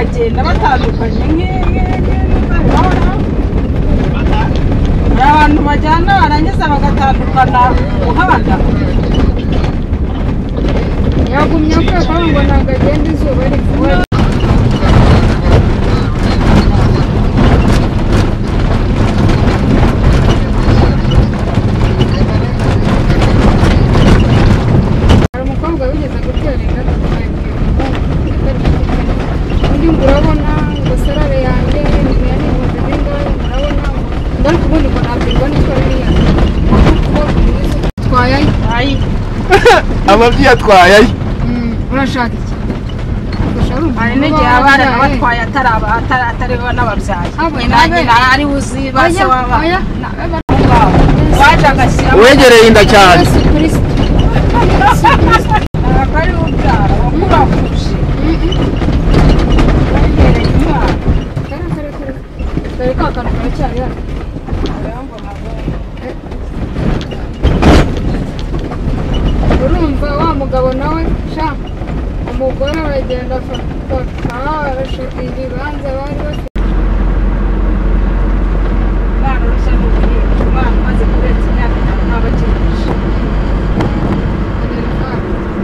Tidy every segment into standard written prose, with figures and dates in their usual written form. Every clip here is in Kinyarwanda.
bagenda batandukanye abantu bajyana barangiza bagatandukana umuhanda yagumye kweka ngo ntabwo agenda izuba rivuye ababyeyi atwaye urashaka iki hari n'igihe abana batwaye atariho n'ababyaye nyina ari uzi base waba waje agashyira wegereye inda cyane ntabwo ari ubyara wakurahuje wegereye umwana dore ka kantu karacyari hano urumva wa mugabo nawe sha umugore aragenda afata ibibanza bari bafite umwana urushya n'ubuhinzi umwana umaze kurenza imyaka itanu ntabakinisha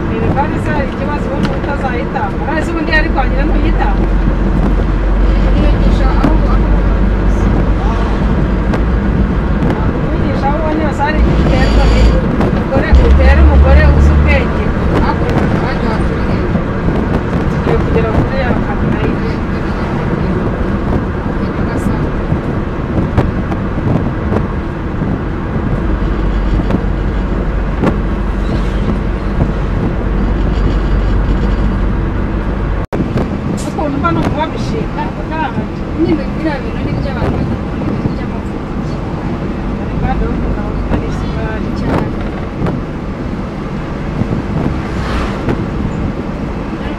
telefone se hari ikibazo ubona utazayitanga none se ubundi yari kwangira ntuyitanga yigisha aho umwigisha aho ubonye hose hari igiterwa utera umugore uzi ubwenge tugiye kugera kuri ya kamera ye ukuntu mba numva babishika nyine biriya bintu ni iby'abantu by'amavuta kandi urumva ari isukari cyane ari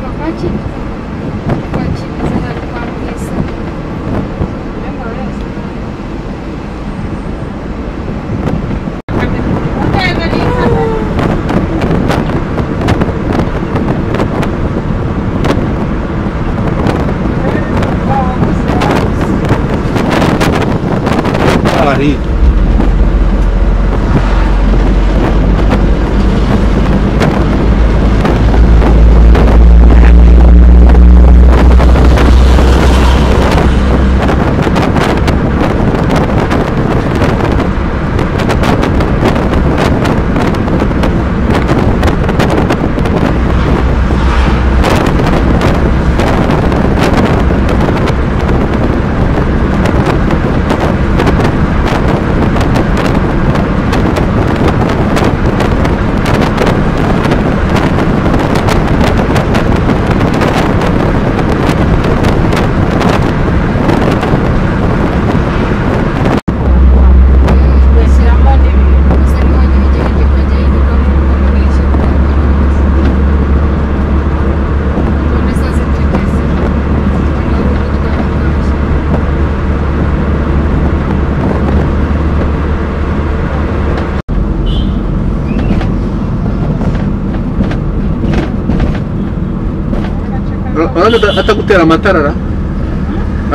atagutera amatara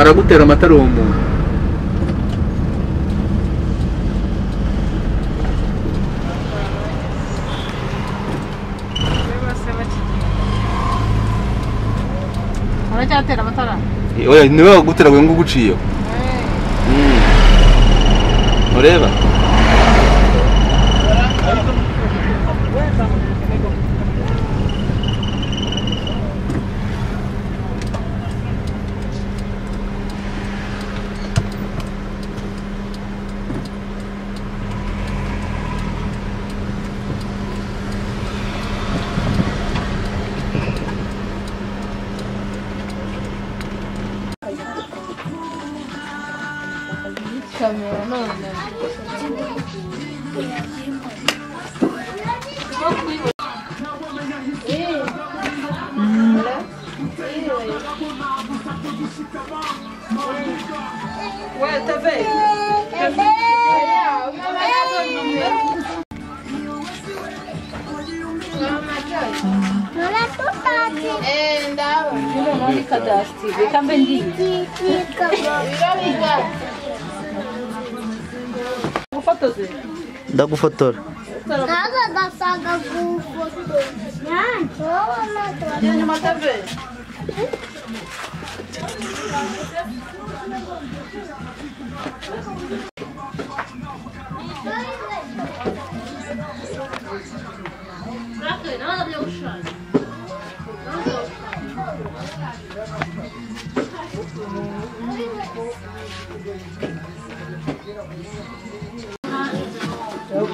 aragutera amatara uwo muntu aracyatera amatara oya niwe wagutera ngo nguciye ureba ni kadasti reka mbe ndi gufotoze ndagufotora Nada da saga gufoto. nyuma tave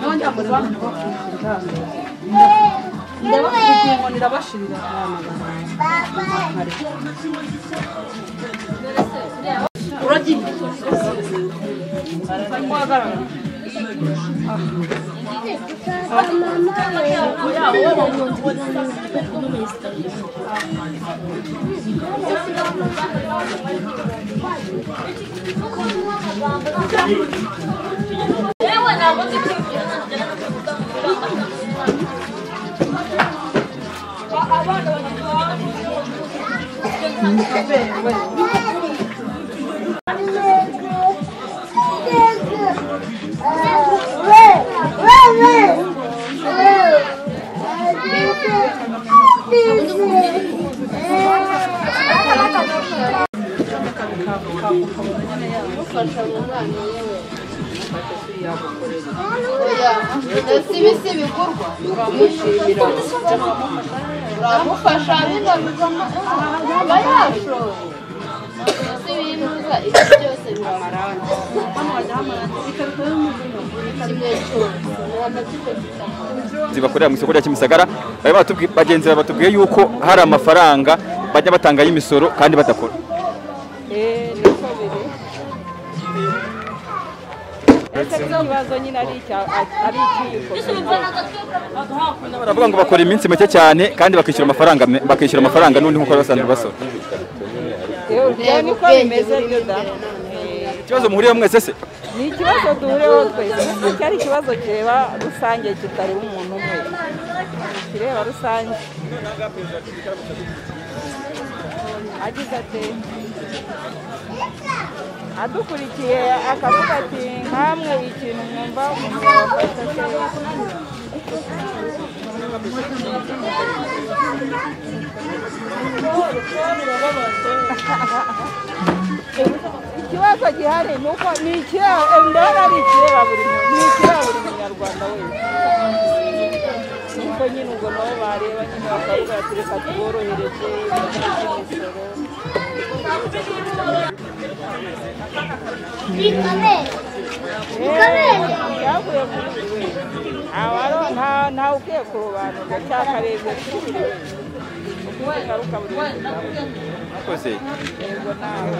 Nonja muzwana ndabafitiye nirabashirira uragiye kwagarana zibakorera mu isoko rya Kimisagara bagenzi batubwiye yuko hari amafaranga bajya batanga y'imisoro kandi batakora. niko biri ikibazo nyine ari ikiyiko Baravuga ngo bakora iminsi make cyane kandi bakishyura amafaranga n'undi nkuko basanzwe basora. niko bimeze byo da Ikibazo muhuriye mwese se ni ikibazo duhureho twese cyari ikibazo kireba rusange kitareba umuntu umwe kireba rusange agize ati adukurikiye akavuga ati nkamwe ikintu mwumva umuntu wafashe ikibazo gihari nuko ni ikireba ndabona ari ikireba buri muntu ni ikireba buri munyarwanda wese nuko nyine ubwo nabo bareba nyine bakavuga ati reka tuborohereze byavuye kuri buri wese ntawe ukwiye kurobanurwa cyangwa akarebwa kuri buri wese kuko ingaruka buri wese mwakoze yego nawe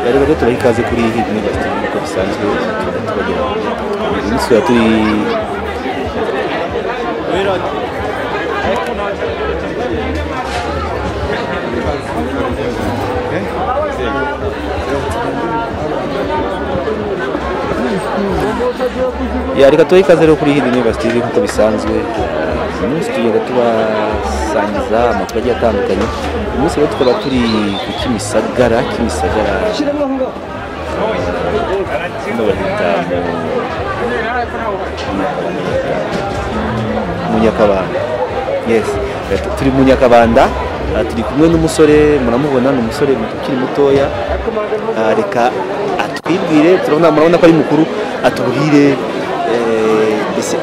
bari bari tubaha ikaze kuri Ibintu bafite uko bisanzwe tubagira iminsi ya turi reka tubahe ikaze rero kuri Ibintu bafite uko bisanzwe umunsi tugenda tubasangiza amakuru agiye atandukanye umunsi rero tukaba turi ku Kimisagara hano bahita mu Nyakabanda. Yes, turi mu Nyakabanda, turi kumwe n'umusore muramubona ni umusore ukiri mutoya, reka atwibwire murabona ko ari mukuru atubwire ese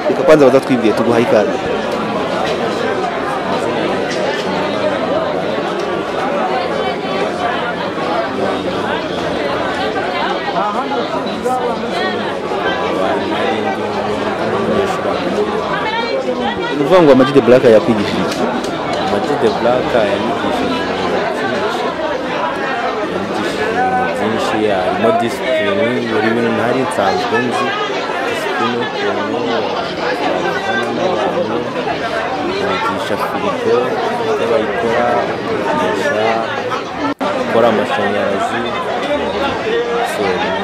reka kwanza bazatwibwire tuguhaye ikaze. Uvuga ngo Amag the Black yakwigishije iki? Amag the Black yanyigishije harimo disipurine buri bintu ntari nsanzwe nzi disipurine y'ukuntu babana n'abantu bigisha firigo uko bayikora bigisha gukora amashanyarazi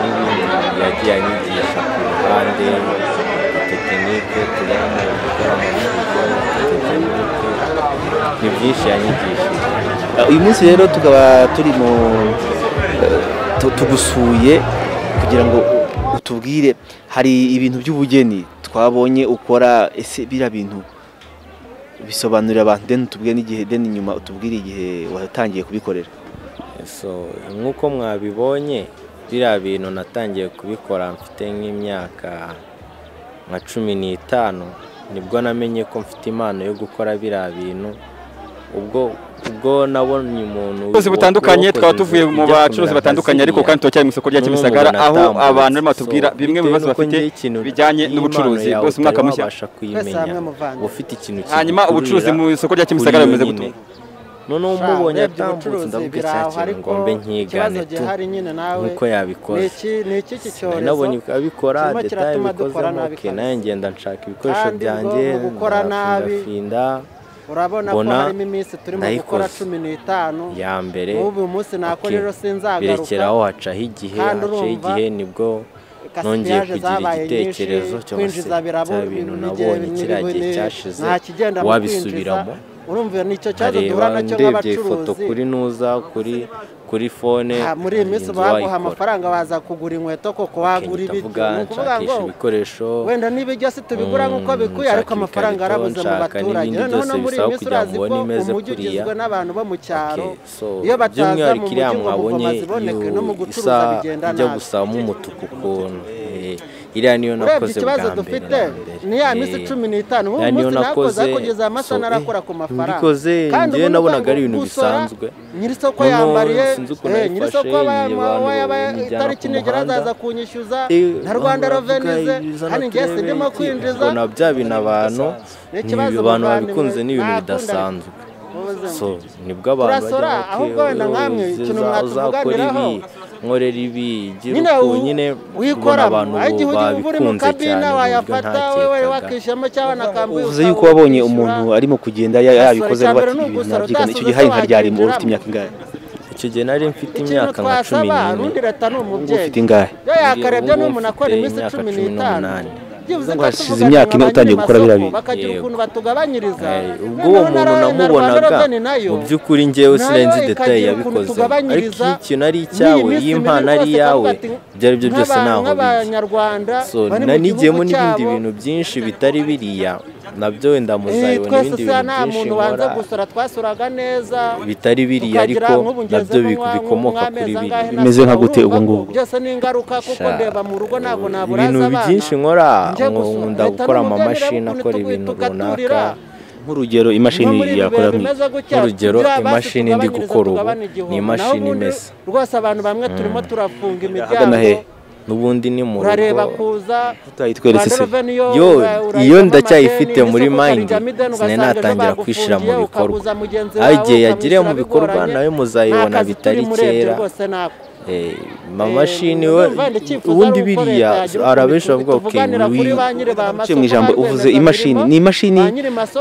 n'ibindi yagiye anyigisha ku ruhande tekinike tubona gukora amafirigo tekinike ni byinshi yanyigishije. Uyu munsi rero tukaba turi mu tugusuye kugira ngo utubwire hari ibintu by'ubugeni twabonye ukora, ese bira bintu bisobanurira abantu den tubwire n'igihe den nyuma utubwire igihe watangiye kubikorera. Nk'uko mwabibonye bira bintu natangiye kubikora mfite nk'imyaka nka 15 nibwo namenye ko mfite impano yo gukora bira bintu. ubwo nabonye umuntu ubucuruzi butandukanye twaba tuvuye mu bacuruzi batandukanye ariko kandi twacyari mu isoko rya Kimisagara aho abantu barimo batubwira bimwe mu bibazo bafite bijyanye n'ubucuruzi bwose umwaka mushya ufite ikintu hanyuma ubucuruzi mu isoko rya Kimisagara bimeze gute none umubonye atambutse ndavuga cyane ngo mbe nkigane tu nkuko yabikoze nabonye abikora detail bikoze muke naye ngenda nshaka ibikoresho byanjye ndafinda urabona ko harimo iminsi turimo gukora 15 ya mbere ubu munsi nako rero sinzagaruka birekeraho hacaho igihe nibwo nongeye kugira igitekerezo cyo kwinjiza bintu nabonye kiriya gihe cyashize wabisubiramo urumva nicyo cyazo duhura nacyo nk'abacuruzi foto kuri nuza kuri phone muri iminsi baguha amafaranga baza kugura inkweto koko wagura ukuvuga ngo ibikoresho wenda n'ibyo se tubigura nkuko bikuye ariko amafaranga arabuze mu baturage noneho muri iminsi urazi ko umujyi ugizwe n'abantu bo mu cyaro iyo bataza mu mujyi mwabonye no mu gucuruza bigenda nabi gusaba umutuku ukuntu iriya niyo nakoze bwa mbere ni ya minsi 15 mu munsi nakoze kugeza amasaha narakora ku mafaranga kandi njye nabonaga ari ibintu bisanzwe nyirisoko yambariye nyirisoko itariki nigera azaza kunyishyuza na Rwanda Revenue hani ngese ndimo kwinjiza na bya bintu abantu babikunze ni ibintu bidasanzwe nibwo abantu ahubwo wenda nkamwe ikintu mwatuvuganiraho nkorera ibi giruko nyine ubona abantu babikunze cyane wayafata wewe wakishamo cyangwa nakambuye uvuze yuko wabonye umuntu arimo kugenda yabikoze bati ibintu nabyigana icyo gihe hari nka ryari mu ufite imyaka ingahe icyo gihe nari mfite imyaka nka 14 ufite ingahe yakarebye n'umuntu akora iminsi 15 ngo hashize imyaka ine utangiye gukora birabi bakagira ukuntu batugabanyiriza ubwo uwo muntu namubonaga mu by'ukuri njyewe sinenzi detail yabikoze ariko ikintu ari icyawe y'impano ari yawe byari byo byose naho nanigiyemo n'ibindi bintu byinshi bitari biriya nabyo wenda muzayibona ibindi bintu byinshi nkora bitari biriya ariko nabyo bikomoka kuri biriya bimeze nka gute ubwo ngubwo byose ni ingaruka kuko ndeba mu rugo ntabwo naburaza ibintu byinshi nkora nkunda gukora amamashini akora ibintu runaka nk'urugero imashini yakora nk'urugero imashini ndi gukora ubu ni imashini imesa rwose abantu bamwe turimo turafunga imiryango n'ubundi ni mu urareba kuza utayitweretse se iyo ndacyayifite muri mind sinatangira kwishira mu bikorwa igihe yagiriye mu bikorwa nawe muzayibona bitari kera mamashini we ubundi biriya arabesha avuga okay mu ijambo uvuze imashini ni imashini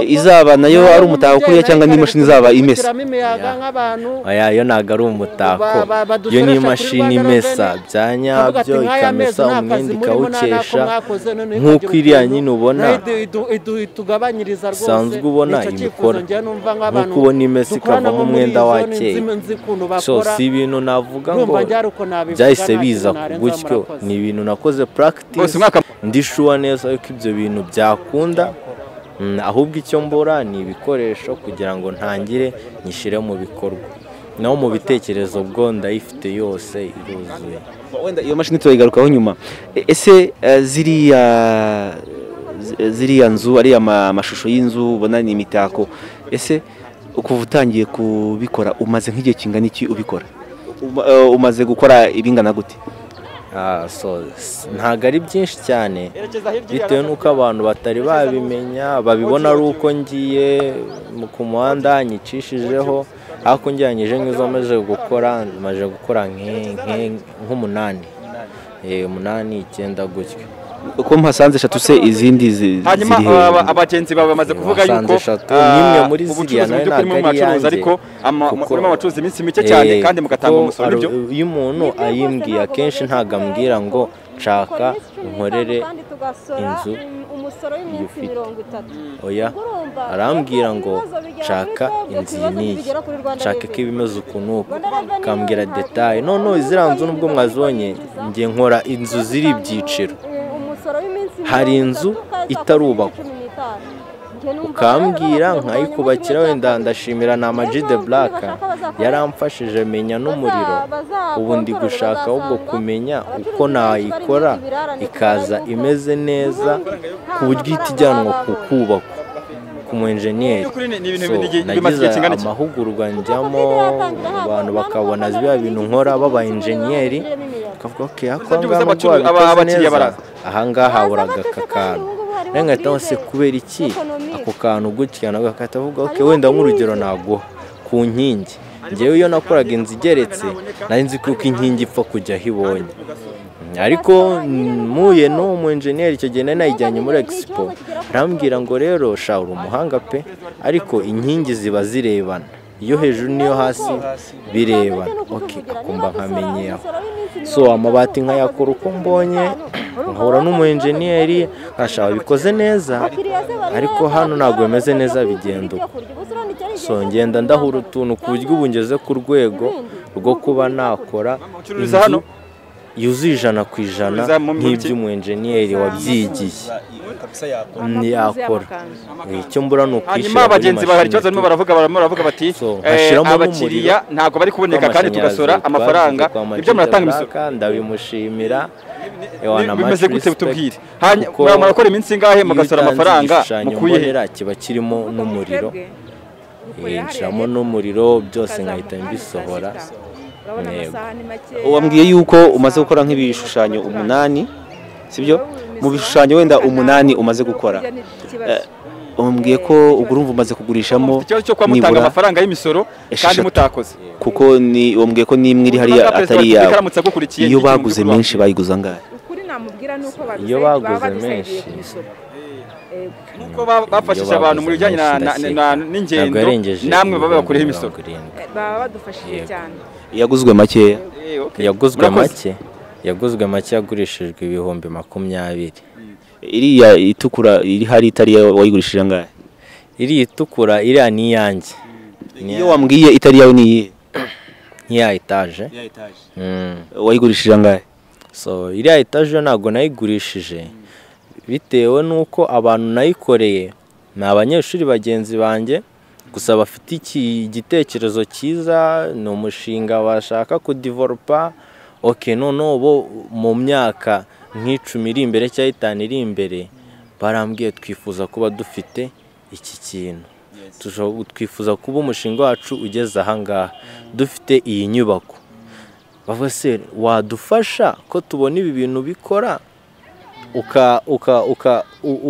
izaba nayo ari umutako kuriya cyangwa ni imashini izaba imesa yo ntago ari umutako yo ni imashini imesa byanyabyo ikamesa umwenda ikawukesha nk'uko iriya nyine ubona sanzwe ubona imikora nk'uko ubona imesa ikavamo umwenda wakeye si ibintu navuga ngo byahise biza gutyo ni ibintu nakoze practice ndishuwa neza yuko ibyo bintu byakunda ahubwo icyo mbora ni ibikoresho kugira ngo ntangire nyishire mu bikorwa naho mu bitekerezo bwo ndayifite yose iruzuye wenda iyo mashini tuyigarukaho nyuma ese ziriya nzu ari amashusho y'inzu ubona ni imitako ese ukuva utangiye kubikora umaze nk'igihe kingana iki ubikora umaze gukora ibingana gute ntabwo ari byinshi cyane bitewe n'uko abantu batari babimenya babibona ari uko ngiye ku muhanda nyicishijeho ariko njyanyije nk'izo maze gukora nk'umunani 8-9 gutyo uko mpasanze 3 se izindi ziri hanyuma abagenzi baba bamaze kuvuga yuko nimwe muri ziriya nayo ntabwo ariko murimo abacuruzi iminsi mike cyane kandi mugatanga umusoro n'ibyo iyo umuntu ayimbwiye akenshi ntabwo ambwira ngo nshaka unkorere inzu umusoro w'iminsi 30 oya arambwira ngo nshaka inzu n'iyi nshaka ko ibimeze ukuntu ukambwira detaye none ziriya nzu nubwo mwazibonye njye nkora inzu ziri ibyiciro hari inzu itarubakwa ukambwira nkayikubakira wenda ndashimira na Amag the Black yaramfashije menya n'umuriro ubu ndi gushaka ahubwo kumenya uko nayikora ikaza imeze neza ku buryo itijyanwa kubakwa ku mu engineer nagize amahugurwa njyamo abantu bakabona ziba bintu nkora baba engineer kavuga okay ahangaha haburaga kakano ngahita se kubera iki ako kantu gutya nawe akahita avuga okay wenda nk'urugero naguha ku nkingi ngewe iyo nakoraga inzu igeretse nari nzi ko inkingi ipfa kujya hibonye ariko muye no mu engineer icyo gihe nayijyanye muri expo arambwira ngo rero shawura umuhanga pe ariko inkingi ziba zirebana iyo hejuru niyo hasi birebana okay akumva nkamenyera so amabati nkayakora uko mbonye nkahura n'umu engineer ashaka bikoze neza ariko hano ntabwo bimeze neza bigenda so ngenda ndahura utuntu ku buryo ubu ngeze ku rwego rwo kuba nakora inzu yuzuye 100% nk'iby'umu engineer wabyigiye yakora icyo mbura no kwishira hanyuma abagenzi bahari cyoza no baravuga bati abakiriya ntabwo bari kuboneka kandi tugasora amafaranga ibyo muratanga imisoro ndabimushimira bimeze gute tubwire hanyuma murakora iminsi ingahe mugasora amafaranga mukuye kiba kirimo n'umuriro yinjiramo n'umuriro byose nkahita mbisohora wambwiye yuko umaze gukora nk'ibishushanyo 8 sibyo mu bishushanyo wenda 8 umaze gukora wambwiye ko urumva umaze kugurishamo cyo kwa mutanga amafaranga y'imisoro kandi mutakoze kuko ni wambwiye ko nimwe iri hariya atari yawe iyo baguze menshi bayiguza ngahe ukuri namubwira nuko iyo baguze menshi nuko bafashije abantu muri bijyanye n'ingendo namwe baba bakoreho imisoro baba badufashije cyane yaguzwe make yaguzwe make yagurishijwe ibihumbi 20. iriya itukura iri hari itari wayigurishije ngahe iri itukura iriya ni yanjye iyo wambwiye itari yawe ni ya etage wayigurishije ngahe so iriya etage ntago nayigurishije bitewe nuko abantu nayikoreye ni abanyeshuri bagenzi banjye gusa bafite iki gitekerezo cyiza ni umushinga bashaka kudevelopa okay none bo mu myaka nk'icumi iri imbere cyangwa 5 iri imbere barambwiye twifuza kuba dufite iki kintu twifuza kuba umushinga wacu ugeze ahangaha dufite iyi nyubako bavuga se wadufasha ko tubona ibi bintu bikora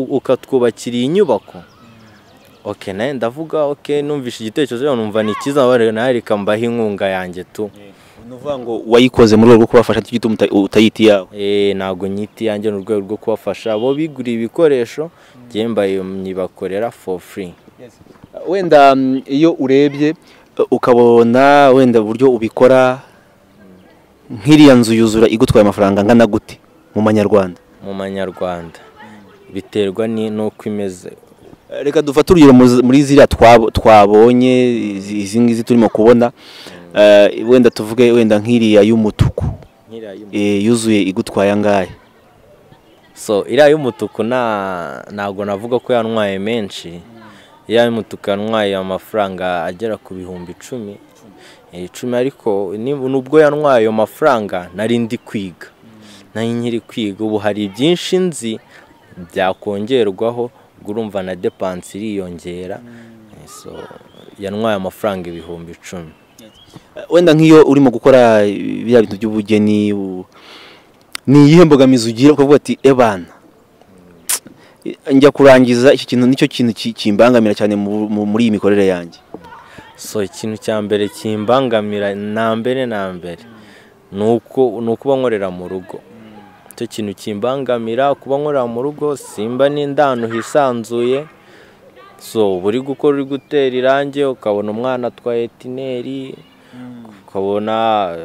ukatwubakira iyi nyubako okay naye ndavuga okay numvishe igitekerezo numva ni cyiza bare naye reka mbaha inkunga yanjye tu nuvuga ngo wayikoze mu rwego rwo kubafasha cy'igituma utayiti yawe ntago nyiti yanjye mu rwego rwo kubafasha bo biguriye ibikoresho mbaye nyibakorera for free wenda iyo urebye ukabona wenda buryo ubikora nk'iriya nzu yuzura igutwaye amafaranga ngana gute mu manyarwanda biterwa n'uko imeze reka dufate urugero muri ziriya twabonye izi ngizi turimo kubona wenda tuvuge wenda nk'iriya y'umutuku yuzuye igutwaye angahe so iriya y'umutuku ntago navuga ko yantwaye menshi iriya y'umutuku yantwaye amafaranga agera ku bihumbi 10 ariko nubwo yantwaye ayo mafaranga nari ndi kwiga nari nkiri kwiga ubu hari byinshi nzi byakongerwaho urumva na depanse iriyongera so yantwaye amafaranga ibihumbi 10 wenda nk'iyo urimo gukora bya bintu by'ubugeni ni iyihe mbogamizi ugira ukavuga ati ebana njya kurangiza iki kintu nicyo kintu kimbangamira cyane muri iyi mikorere yanjye so ikintu cya mbere kimbangamira na mbere nuko nkorera mu rugo. Icyo kintu kimbangamira kuba nkorera mu rugo, simba n'indano hisanzuye. So buri gukora uri gutera irange ukabona umwana atwaye etineri, ukabona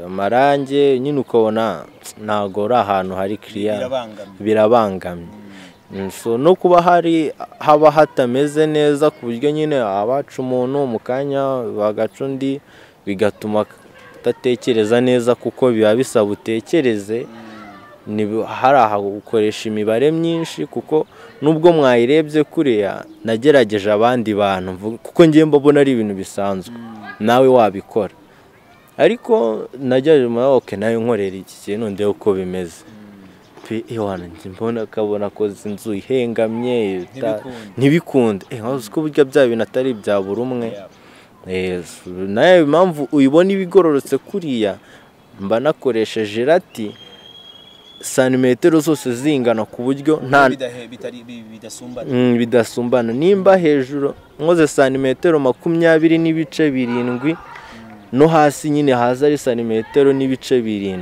amarange nyine, ukabona ntago ari ahantu hari kiriya, birabangamye. So no kuba haba hatameze neza ku buryo nyine abaca umuntu mu kanya bagaca undi, bigatuma utatekereza neza kuko biba bisaba utekereze. Hari aha gukoresha imibare myinshi kuko nubwo mwayirebye kuriya nagerageje abandi bantu kuko ngiye mbona ari ibintu bisanzwe nawe wabikora, ariko nagerageje okay nayo nkorera iki kintu ndebe uko bimeze. Mbona kabona ko inzu ihengamye ntibikunde, ko burya bya bintu atari ibya buri umwe. Nayo impamvu uyibona ibigororotse kuriya mba nakoresheje rati santimetero zose zingana ku buryo nta bidasumbana. Nimba hejuru nkoze santimetero 20.7 no hasi nyine haza ari santimetero 7,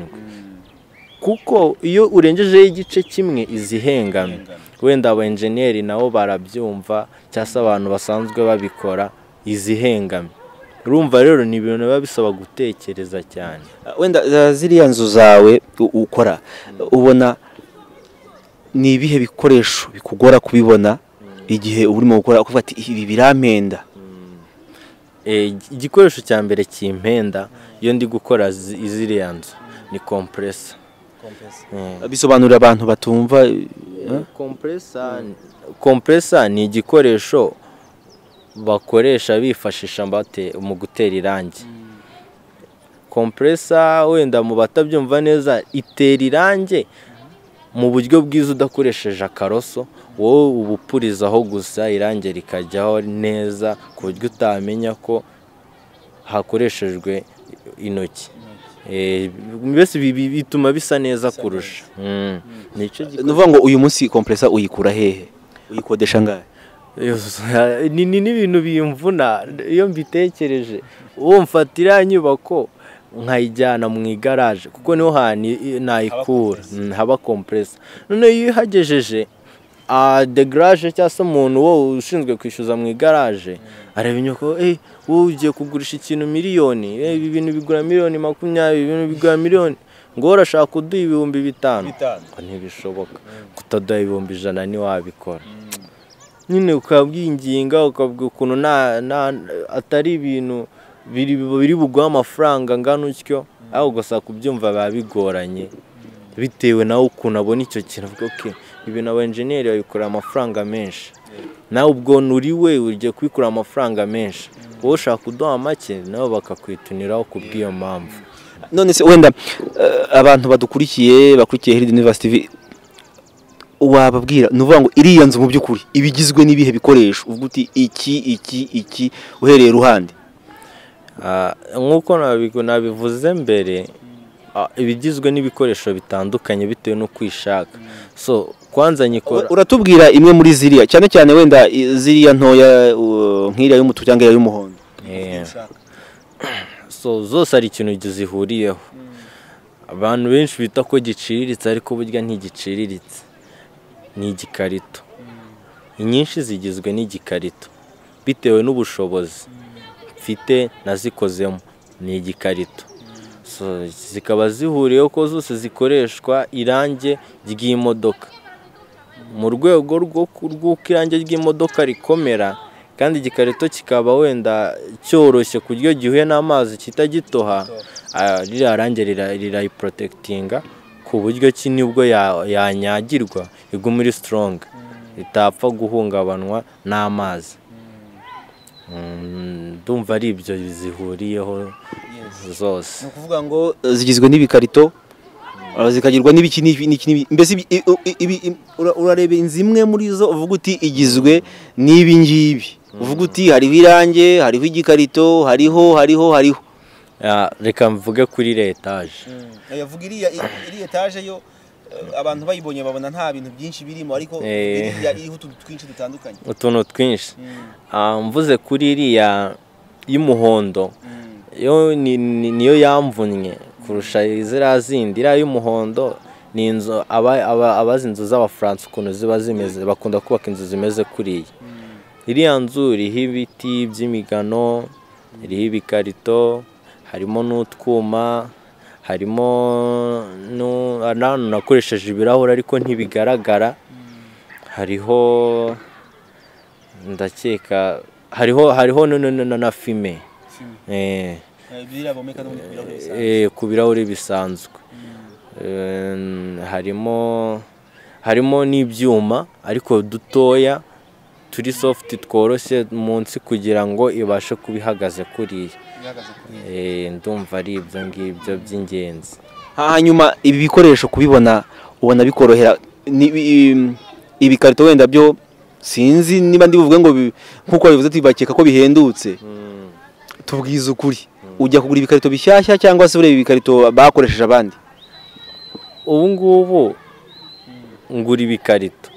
kuko iyo urengejeho igice kimwe izihengamye. Wenda aba engineer nabo barabyumva cyangwa abantu basanzwe babikora izihengamye. Urumva rero ni ibintu biba bisaba gutekereza cyane. Wenda ziriya nzu zawe ukora ubona ni ibihe bikoresho bikugora kubibona igihe urimo gukora kuvuga ati ibi birampenda? Igikoresho cya mbere kimpenda iyo ndi gukora ziriya nzu ni compressor. Bisobanurira abantu batumva. Compressor ni igikoresho bakoresha bifashisha mu gutera irangi. Compressor wenda mu batabyumva neza itera irangi mu buryo bwiza udakoresheje akaroso, wowe ubupurizaho gusa irangi rikajyaho neza ku buryo utamenya ko hakoreshejwe intoki. Mbese bituma bisa neza kurusha. Nuvuga ngo uyu munsi compressor uyikura hehe? Uyikodesha ngahe? Ni ibintu bimvuna iyo mbitekereje. Uwo mfatira nyubako nkayijyana mu igaraje kuko niho nayikura haba compressor. None iyo hagejeje de garage cyangwa se umuntu wo ushinzwe kwishyuza mu igaraje arabinyo ko wowe ugiye kugurisha ikintu miliyoni, ibi bintu bigura miliyoni 20, ibintu bigura miliyoni, ngo urashaka kuduha 5,000. Ntibishoboka, kutaduha 100,000 ni wabikora. Nyine ukabwinginga ukabwira ukuntu atari ibintu biri bugwa amafaranga ngano utyo, aho gusa kubyumva babigoranye bitewe nawe ukuntu abona icyo kintu. Okay, ibintu aba engineer babikora amafaranga menshi, nawe ubwo nuriwe ugiye kubikora amafaranga menshi, wowe ushaka kuduha make nabo bakakwituniraho kubw'iyo mpamvu. None se wenda abantu bakurikiye Herido University TV wababwira nuvuga ngo iriya nzu mu by'ukuri ibigizwe n'ibihe bikoresho uvuga uti iki uhereye ruhande? Nkuko nabivuze mbere, ibigizwe n'ibikoresho bitandukanye bitewe no kwishaka. So kwanza nyikora, uratubwira imwe muri ziriya cyane cyane wenda ziriya ntoya nk'iriya y'umutuku cyangwa y'umuhondo. So zose ari ikintu zihuriyeho. Abantu benshi bita ko giciriritse ariko burya ntigiciriritse, ni igikarito. Inyinshi zigizwe n'igikarito bitewe n'ubushobozi mfite nazikozemo, ni igikarito. So zikaba zihuriyeho ko zose zikoreshwa irange ry'imodoka mu rwego rw'uko irange ry'imodoka rikomera, kandi igikarito kikaba wenda cyoroshye ku buryo gihuye n'amazi kitagitoha. Ririya range rirayiprotectinga ku buryo nibwo yanyagirwa iguma iri strong, itapfa guhungabanwa n'amazi. Ndumva ari ibyo zihuriyeho zose. Ni ukuvuga ngo zigizwe n'ibikarito, zikagirwa n'ibiki. Mbese urarebe inzu imwe muri zo uvuga uti igizwe n'ibi ngibi, uvuga uti hariho irange, hariho igikarito, hariho. Reka mvuge kuri etaje. Yavuga iriya etaje yo abantu bayibonye babona nta bintu byinshi birimo, ariko iriho utuntu twinshi dutandukanye. Utuntu twinshi. Mvuze kuri iriya y'umuhondo yo niyo yamvunnye kurusha izira zindi. Iriya y'umuhondo ni inzu abazi inzu z'abafaransa ukuntu ziba zimeze, bakunda kubaka inzu zimeze kuriya. Iriya nzu iriho ibiti by'imigano, iriho ibikarito, harimo n'utwuma, harimo nakoresheje ibirahure ariko ntibigaragara, hariho ndakeka hariho na fime ku birahuri bisanzwe. harimo n'ibyuma ariko dutoya turi soft tworoshye munsi kugira ngo ibashe kubihagaze kuriya. Ndumva ari ibyo ngibyo by'ingenzi. Hanyuma ibi bikoresho kubibona ubona bikorohera, ibikarito wenda byo sinzi niba ndivuga ngo nkuko bivuze tibakeka ko bihendutse. Tubwiza ukuri, ujya kugura ibikarito bishyashya cyangwa se ureba ibikarito bakoresheje abandi? Ubu ngubu ngura ibikarito,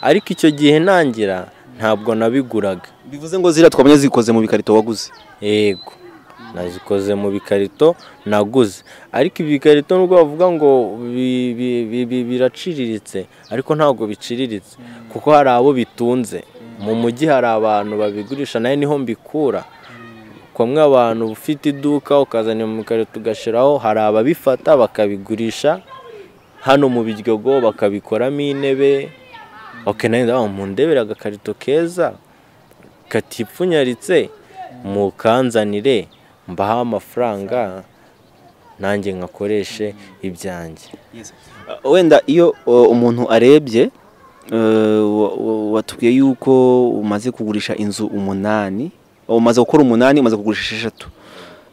ariko icyo gihe ntangira ntabwo nabiguraga. Bivuze ngo zira twabonye zikoze mu bikarito waguze? Yego, nazikoze mu bikarito naguze, ariko ibikarito nubwo bavuga ngo biraciriritse ariko ntabwo biciriritse kuko hari abo bitunze. Mu mujyi hari abantu babigurisha, nayo niho mbikura. Kumwe abantu ufite iduka ukazana mu bikarito ugashiraho, hari ababifata bakabigurisha hano mu Biryogo bakabikoramo intebe. Nayo mu ndebera agakarito keza katipfunyaritse mukanzanire mbaha amafaranga nanjye nkakoreshe ibyanjye. Wenda iyo umuntu arebye, watubwiye yuko umaze kugurisha inzu 8, umaze gukora 8, umaze kugurisha 6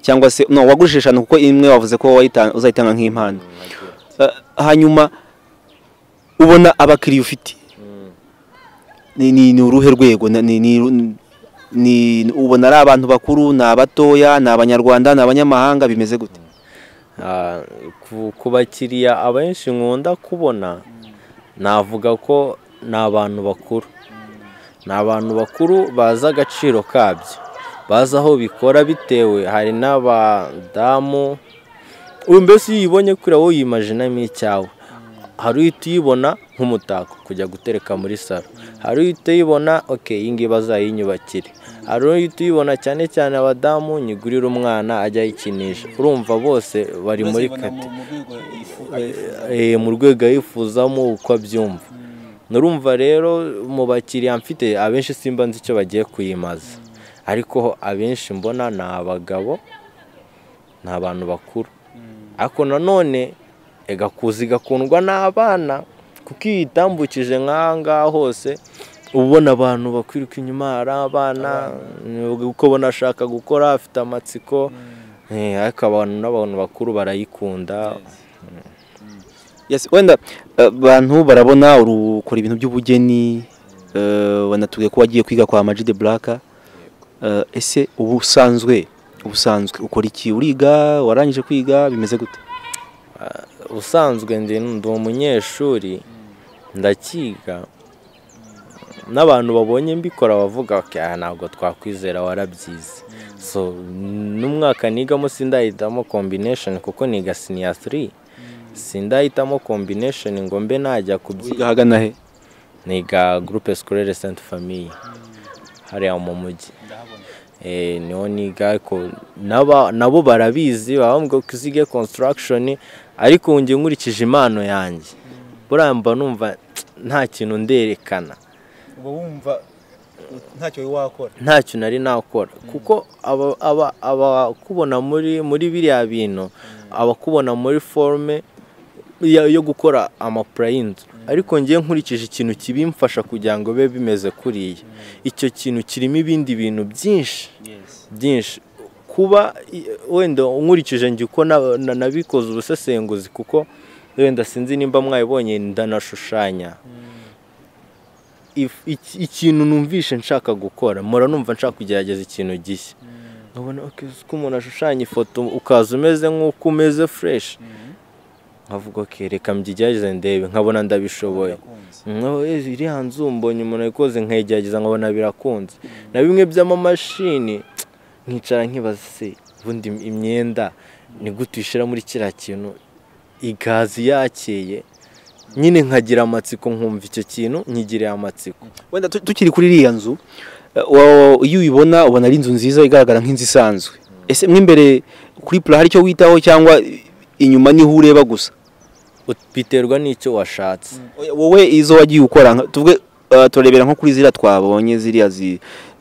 cyangwa se no wagurishije 5 kuko imwe wavuze ko uzayitanga nk'impano. Hanyuma ubona abakiriya ufite ni uruhe rwego? Ubona ari abantu bakuru, ni abatoya, ni abanyarwanda, ni abanyamahanga, bimeze gute? Ku bakiriya abenshi nkunda kubona navuga ko ni abantu bakuru. Ni abantu bakuru bazi agaciro kabyo, bazi aho bikora bitewe. Hari n'abadamu mbese iyo uyibonye kuri wowe uyimajinamo icyawe. Hari uhita uyibona nk'umutako kujya gutereka muri salo, hari uhita uyibona iyi ngiyi bazayinyubakire, hari uhita uyibona cyane cyane abadamu nyigurira umwana ajya ayikinisha. Urumva bose bari muri kati mu rwego yifuzamo uko abyumva. Nurumva rero mu bakiriya mfite abenshi simba nzi icyo bagiye kuyimaza, ariko abenshi mbona ni abagabo, ni abantu bakuru. Ariko nanone kuza igakundwa n'abana kuko iyo itambukije nk'aha hose ubona abantu bakwiruka inyuma. Hari abana uko banashaka gukora afite amatsiko, ariko n'abantu bakuru barayikunda. Wenda abantu barabona ukora ibintu by'ubugeni, wanatubwiye ko wagiye kwiga kwa Majide Black. Ese ubusanzwe ukora iki? Uriga? Warangije kwiga? Bimeze gute? Ubusanzwe ndi umunyeshuri ndakiga. N'abantu babonye mbikora bavuga ntabwo twakwizera warabyize. So n'umwaka nigamo sindahitamo combination kuko niga senior 3. Sindahitamo combination ngo mbe najya kubyiga. Hagana he? Niga groupe scolaire Sainte Famille hariya mu mujyi. Niho niga ko nabo barabizi, bambwira ko uzige construction, ariko ngiye nkurikije impano yanjye buramba numva nta kintu nderekana. Uba wumva ntacyo wakora? Ntacyo nari nakora kuko abakubona muri biriya bintu, abakubona muri forme yo gukora amapurayinzu, ariko ngiye nkurikije ikintu kibimfasha kugira ngo bibe bimeze kuriya. Icyo kintu kirimo ibindi bintu byinshi kuba wenda nkurikije njye uko nabikoze ubusesenguzi, kuko wenda sinzi nimba mwayibonye ndanashushanya. Ikintu numvishe nshaka gukora, mura numva nshaka kugerageza ikintu gishya. Nkabona ko umuntu ashushanya ifoto ukaza umeze nk'uko umeze fresh, nkavuga reka mbyigeze ndebe, nkabona ndabishoboye. Iriya nzu mbonye umuntu ayikoze nkayigerageza nkabona birakunze. Na bimwe by'amamashini nkicara nkibaza se ubundi imyenda ni gute uyishyira muri kiriya kintu igazi yakeye nyine nkagira amatsiko nkumva icyo kintu nkigiriye amatsiko. Wenda tukiri kuri iriya nzu iyo uyibona ubona ari inzu nziza igaragara nk'inzu isanzwe, ese mw'imbere kuri pula hari icyo witaho cyangwa inyuma niho ureba gusa? Biterwa n'icyo washatse. Wowe izo wagiye ukora tuvuge turebera nko kuri ziriya twabonye ziriya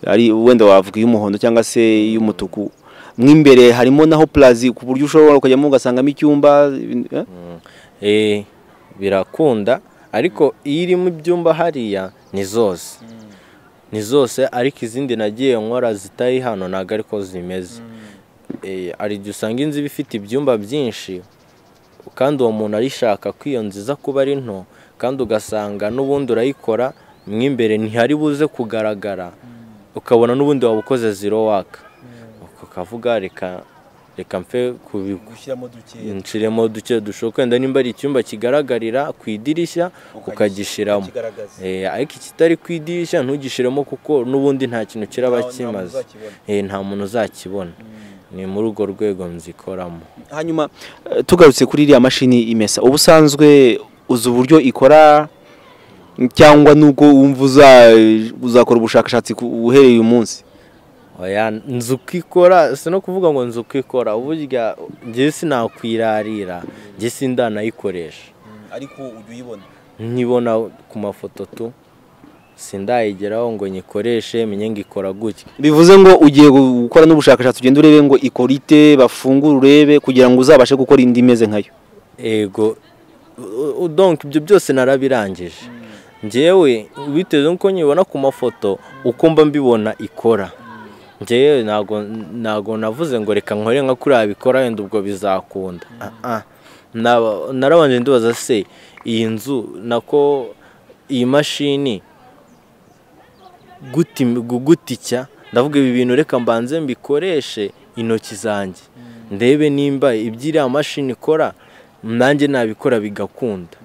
ari wenda wavuga y'umuhondo cyangwa se y'umutuku, mw'imbere harimo naho plazi ku buryo ushobora kujyamo ugasangamo icyumba? Birakunda, ariko iyo iri mu byumba hariya ni zose ariko izindi nagiye nkora zitari hano ntabwo ariko zimeze. Ari igihe usanga inzu iba ifite ibyumba byinshi kandi uwo muntu arishaka ko iyo nzu iza kuba ari nto, kandi ugasanga n'ubundi urayikora mw'imbere ntihari buze kugaragara, ukabona n'ubundi waba ukoze zero waka, ukavuga reka mfe nshiremo duke dushoboka, wenda nimba ari icyumba kigaragarira ku idirishya ukagishyiramo, ariko ikitari ku idirishya ntugishiremo kuko n'ubundi nta kintu kiraba kimaze, nta muntu uzakibona. Ni muri urwo rwego nzikoramo. Hanyuma tugarutse kuri iriya mashini imesa, ubusanzwe uzi uburyo ikora cyangwa nuko wumva uzakora ubushakashatsi uhereye uyu munsi? Oya, nzi uko ikora, si no kuvuga ngo nzi uko ikora, burya njye sinakwirarira, njye sindanayikoresha. Ariko ujya uyibona? Nkibona ku mafoto tu, sindayigeraho ngo nyikoreshe menye ngo ikora gutya. Bivuze ngo ugiye gukora n'ubushakashatsi ugenda urebe ngo ikora ite, bafungura urebe kugira ngo uzabashe gukora indi imeze nkayo? Ego, donc ibyo byose narabirangije. Njyewe bitewe n'uko nyibona ku mafoto uko mba mbibona ikora. Njyewe ntago navuze ngo reka nkore nka kuri abikora wenda ubwo bizakunda. Narabanje ndibaza se iyi nzu nako iyi mashini gutica, ndavuga ibi bintu reka mbanze mbikoreshe intoki zanjye ndebe nimba iby'iriya mashini ikora nanjye nabikora bigakunda.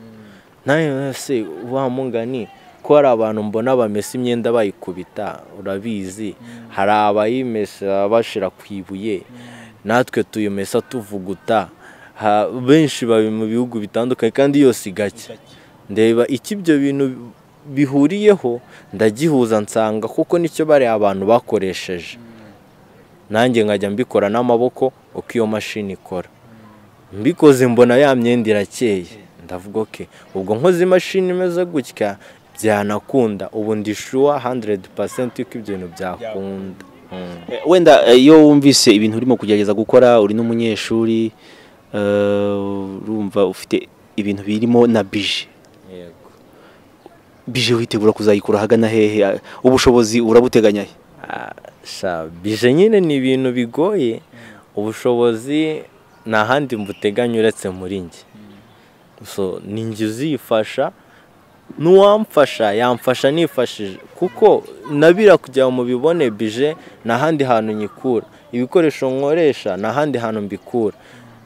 Nayo se wa mungani ko hari abantu mbona bamesa imyenda bayikubita, urabizi hari abayimesa bashira ku ibuye, natwe tuyimesa tuvuguta, benshi babi mu bihugu bitandukanye kandi yose igake. Ndeba iki ibyo bintu bihuriyeho ndagihuza nsanga kuko nicyo bari abantu bakoresheje, nanjye nkajya mbikora n'amaboko uko iyo mashini ikora. Mbikoze mbona ya myenda irakeye, ndavuga okay, ubwo nkoze imashini imeze gutya byanakunda, ubu ndishuwa 100% yuko ibyo bintu byakunda. Wenda iyo wumvise ibintu urimo kugerageza gukora, uri n'umunyeshuri, urumva ufite ibintu birimo na bije. Yego. Bije witegura kuzayikura hagana hehe? Ubushobozi urabuteganya he? Bije nyine ni ibintu bigoye, ubushobozi nta handi mbuteganya uretse muri njye. So ninjye uzifasha, n'uwamfasha yamfasha nifashije kuko nabira kujya mu bibone bije nta handi hantu nyikura, ibikoresho nkoresha nta handi hantu mbikura.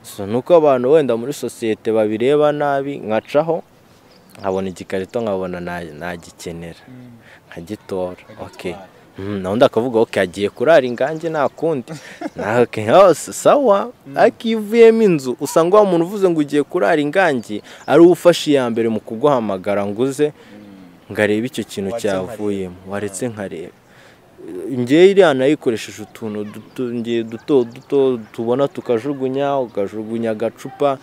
So nuko abantu wenda muri sosiyete babireba nabi, nkacaho nkabona igikarito nkabona nagikenera nkagitora. Okay, naho ndakavuga okay agiye kurara ingange nakundi okay sawa. Akivuyemo inzu usanga wa muntu uvuze ngo ugiye kurara ingange ari ufashe ya mbere mu kuguhamagara nguze ngareba icyo kintu cyavuyemo, waretse nkareba. Njye iriya nayikoresheje utuntu duto tubona ukajugunya agacupa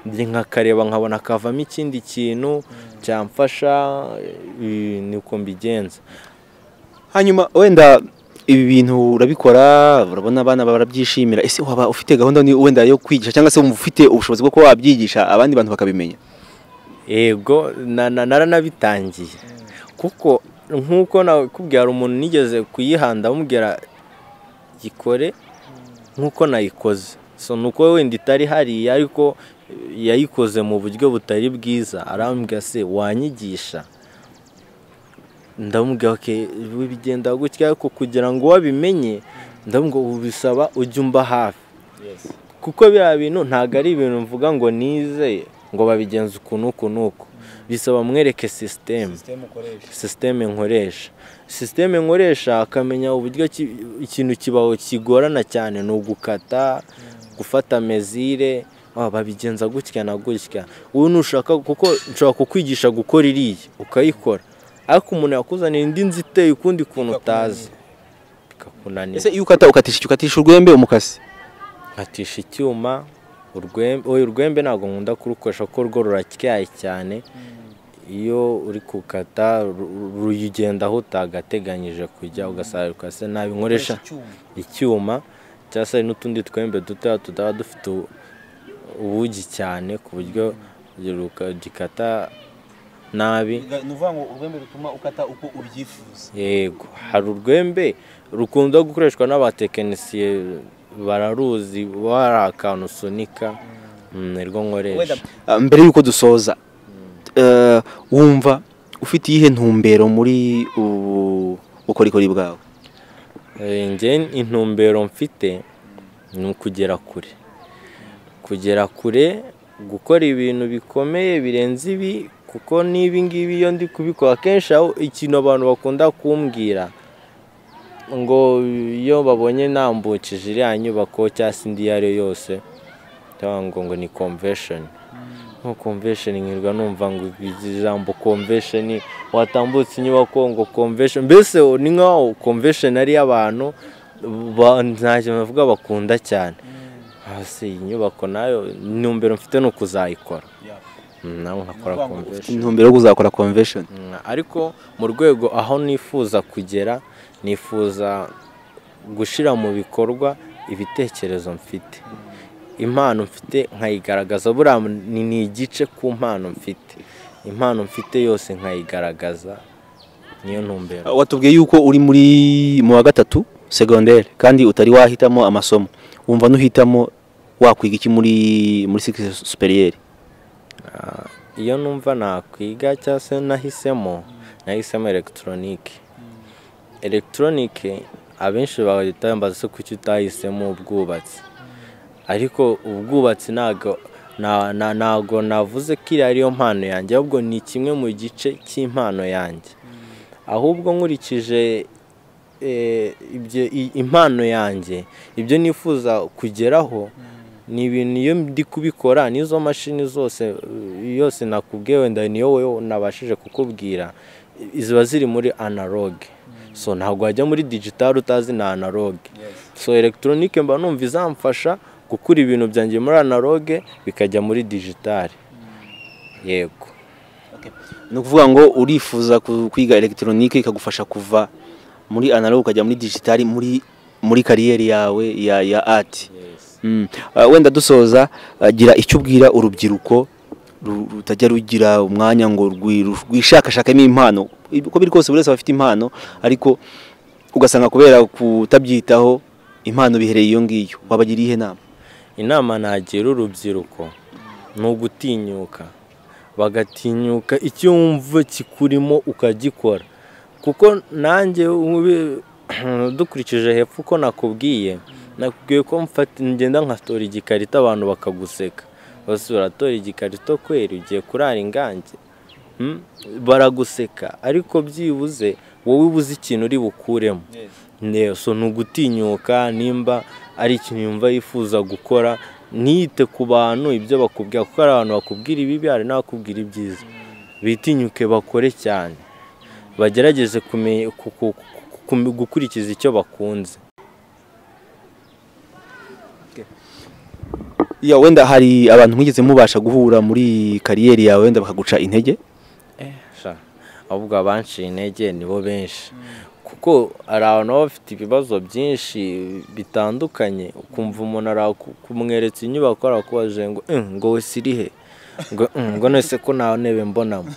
nkakareba nkabona kavamo ikindi kintu cyamfasha, niko mbigenza. Hanyuma wenda ibi bintu urabikora, urabona abana barabyishimira, ese waba ufite gahunda wenda yo kwigisha cyangwa se ufite ubushobozi bwo kuba wabyigisha abandi bantu bakabimenya? Yego, naranabitangiye kuko nkuko nakubwira umuntu nigeze kuyihanda amubwira gikore nkuko nayikoze. So nuko wenda itari hariya ariko yayikoze mu buryo butari bwiza, arambwira se wanyigisha? Ndamubwira okay bigenda gutya ariko kugira ngo wabimenye ndamubwira ubisaba ujye umba hafi. Kuko bya bintu ntago ari ibintu mvuga ngo nize ngo babigenza ukuntu bisaba mwereke system nkoresha akamenya uburyo ikintu kibaho kigorana cyane no gukata gufata mezire babigenza gutya na gutya ubu nushaka kuko nshobora kukwigisha gukora iriye ukayikora ariko umuntu yakuzanira indi nziteye ukundi kuntu utazi bikakunanira. Ese iyo ukatisha urwembe umukasi nkatisha icyuma urwembe ntabwo nkunda kurukoresha kuko rwo ruratyaye cyane iyo uri kukata ruyigenda aho utagateganyije kujya ugasanga ukase nabi nkoresha icyuma cyangwa se n'utundi twembe duto tutaba dufite ubugi cyane ku buryo gikata nabi. nuvuga ngo urwembe rutuma ukata uko ubyifuza. Yego hari urwembe rukunda gukoreshwa n'abatekinisiye bararuzi wari akantu usunika nirwo nkoresha. Mbere yuko dusoza wumva ufite iyihe ntumbero muri ubukorikori bwawe? Nge intumbero mfite ni ukugera kure gukora ibintu bikomeye birenze ibi kuko n'ibi ngibi iyo ndi kubikora kenshi ikintu abantu bakunda kumbwira ngo iyo babonye nambukije iriya nyubako cyangwa se indi iyo ari yo yose ngo ni convention. Nko convention nkirwa numva ngo ijambo convention watambutse inyubako ngo convention mbese ni nkaho convention ari y'abantu ntacyo bavuga bakunda cyane. Hasi inyubako nayo intumbero mfite no kuzayikora nawe nkakora convention. Intumbero yo kuzakora convention ariko mu rwego aho nifuza kugera nifuza gushira mu bikorwa ibitekerezo mfite impano mfite nkayigaragaza buriya ni igice ku mpano mfite yose nkayigaragaza niyo ntumbero. Watubwiye yuko uri mu wa gatatu secondaire kandi utari wahitamo amasomo wumva nuhitamo wakwiga iki muri cycle supérieure? Iyo numva nakwiga cyangwa se nahisemo electronique abenshi bahita bambaza se kuki utahisemo ubwubatsi ariko ubwubatsi ntago navuze ko iri ariyo mpano yanjye ahubwo ni kimwe mu gice cy'impano yanjye ahubwo nkurikije impano yanjye ibyo nifuza kugeraho ni ibintu iyo ndi kubikora n'izo mashini yose nakubwiye wenda niyo wowe nabashije kukubwira ziba ziri muri analog so ntabwo wajya muri digital utazi na analog so electronique mba numva izamfasha gukura ibintu byanjye muri analog bikajya muri digital. Yego ni ukuvuga ngo urifuza kwiga electronique ikagufasha kuva muri analog ukajya muri digital muri kariyeri yawe ya art. Wenda dusoza gira icyo ubwira urubyiruko rutajya rugira umwanya ngo rwishakashakemo impano uko biri kose buri wese afite impano ariko ugasanga kubera kutabyitaho impano bihereye iyo ngiyo wabagira ihe inama nagira urubyiruko ni ugutinyuka bagatinyuka icyo wumva kikurimo ukagikora kuko nanjye dukurikije hepfo uko nakubwiye ko ngenda nkatora igikarito abantu bakaguseka bose baratora igikarito kwera ugiye kurara ingange baraguseka ariko byibuze wowe ubuze ikintu uri bukuremo so ni ugutinyuka nimba ari ikintu yumva yifuza gukora ntiyite ku bantu ibyo bakubwira kuko hari abantu bakubwira ibibi hari n'abakubwira ibyiza bitinyuke bakore cyane bagerageze gukurikiza icyo bakunze. Wenda hari abantu mwigeze mubasha guhura muri kariyeri yawe wenda bakaguca intege? Ahubwo abanciye intege nibo benshi kuko hari abantu baba bafite ibibazo byinshi bitandukanye ukumva umuntu arakumweretse inyubako arakubaje ngo we sirihe ngo nese ko nta ntebe mbonamo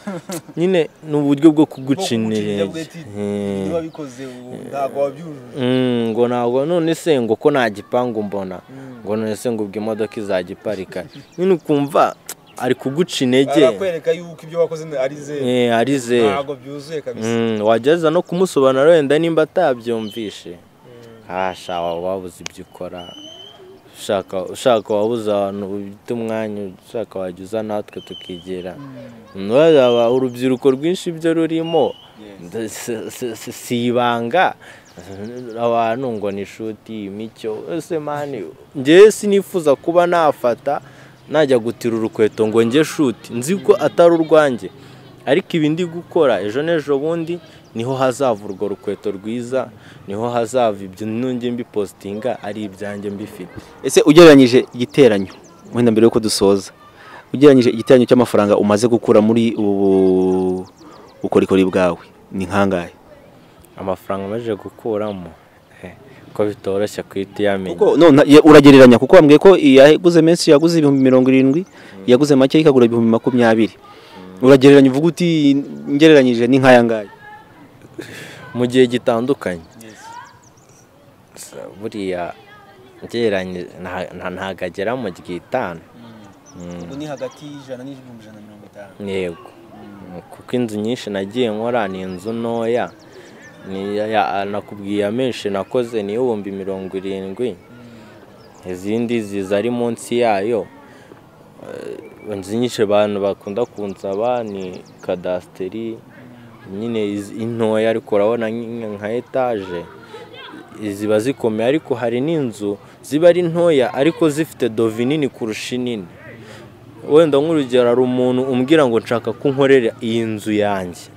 nyine ni uburyo bwo kuguca intege ngo ntabwo none se ngo ko nta gipangu mbona ngo none se ngo ubwo imodoka izagiparika nyine ukumva ari kuguca intege arakwereka yuko ibyo wakoze ari ze ntabwo byuzuye kabisa wageza no kumusobanurira wenda nimba atabyumvishe wabuze ibyo ukora ushaka wabuze abantu ufite umwanya ushaka wajya natwe tukigera urubyiruko rwinshi ibyo rurimo si ibanga abantu ngo ni inshuti imicyo ese mani njye sinifuza kuba nafata najya gutira urukweto ngo njye shuti nzi ko atari urwanjye ariko ibi ndi gukora ejo n'ejo bundi niho hazava urwo rukweto rwiza niho hazava ibyo nunge mbipostinga ari ibyanjye mbifite. Ese ugereranyije igiteranyo wenda mbere yuko dusoza ugereranyije igiteranyo cy'amafaranga umaze gukura muri ubu bukorikori bwawe ni nkangahe? Amafaranga maje gukuramo ko bitoroshye kwita yamenye kuko none uragereranya kuko wambwiye ko yaguze menshi yaguze 70,000 yaguze make ikagura 20,020 uragereranya uvuga uti ngereranyije ni nkayangaye mu gihe gitandukanye buriya ngereranye ntagagera mu gitano ubwo ni hagati y'ijana n'150. yego kuko inzu nyinshi nagiye nkora ni inzu ntoya nakubwiye amenshi nakoze ni 70,000 izindi ziza ari munsi yayo inzu nyinshi abantu bakunda kunsaba ni kadasteri nyine intoya ariko urabona nka etage ziba zikomeye ariko hari n'inzu ziba ari ntoya ariko zifite dovi nini kurusha nini wenda nk'urugero ari umuntu umbwira ngo nshaka ko nkorera iyi nzu yanjye